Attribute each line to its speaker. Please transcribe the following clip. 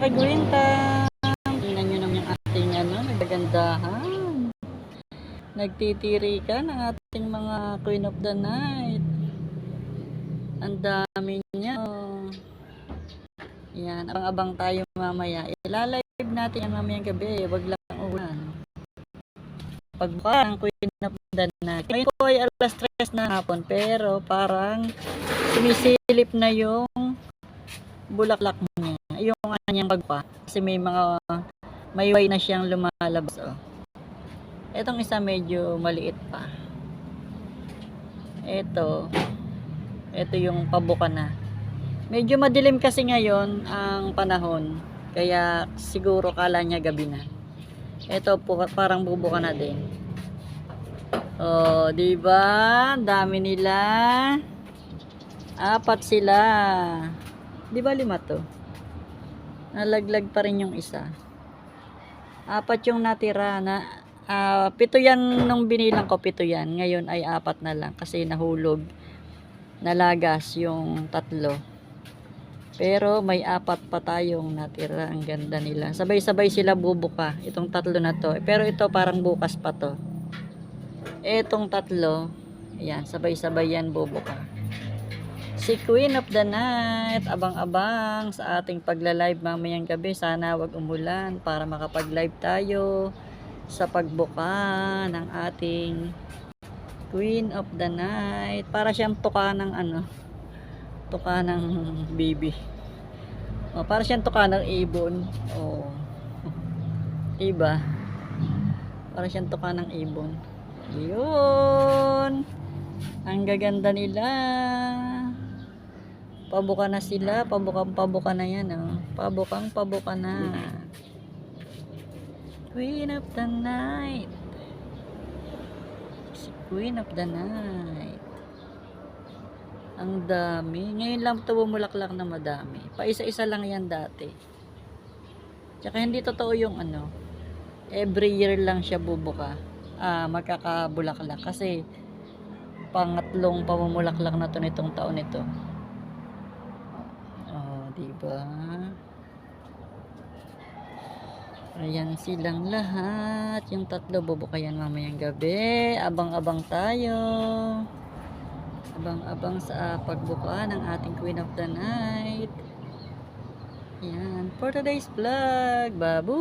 Speaker 1: kagwinta. Tingnan nyo naman yung ating nagagandahan. Nagtitirikan ang ating mga Queen of the Night. Ang dami niya. Yan, abang-abang tayo mamaya. Ilalive natin yan mamayang gabi. Wag lang ulan. Pagbuka ang Queen of the Night. Ngayon po ay alas 3 na hapon. Pero parang sumisilip na yung bulaklak niya. Yung kanyang pagpa. Kasi may way na siyang lumalabas. Oh. Etong isa medyo maliit pa. Ito yung pabuka na. Medyo madilim kasi ngayon ang panahon. Kaya siguro kala niya gabi na. Ito po parang bubuka na din. Oh, 'di ba? Dami nila. 4 sila. 'Di ba 5 to? Nalaglag pa rin yung isa. 4 yung natira na 7 yan nung binilang ko, 7 yan. Ngayon ay 4 na lang kasi nahulog. Nalagas yung 3. Pero may 4 pa tayong natira. Ang ganda nila. Sabay-sabay sila bubuka. Itong 3 na to. Pero ito parang bukas pa to. Etong 3, ayan, sabay-sabay yan bubuka. Si Queen of the Night, abang-abang sa ating pagla-live mamayang gabi. Sana wag umulan para makapag-live tayo sa pagbuka ng ating Queen of the Night. Para siyang tuka ng tuka ng baby. Oh, para siyang tuka ng ibon. Oh. Diba? Para siyang tuka ng ibon. Yun. Ang gaganda nila. Pabuka na sila. Pabuka na yan. Oh. Pabuka na. Queen of the Night. Si Queen of the Night. Ang dami. Ngayon lang ito bumulaklak na madami. Paisa-isa lang yan dati. Tsaka hindi totoo yung every year lang siya bubuka. Magkakabulaklak. Kasi pangatlong pamumulaklak na to nitong taon ito. Oh, diba? Ayan silang lahat. Yung 3 bubuka yan mamayang gabi. Abang-abang tayo. Abang-abang sa pagbuka ng ating Queen of the Night. Ayan. For today's vlog. Babu!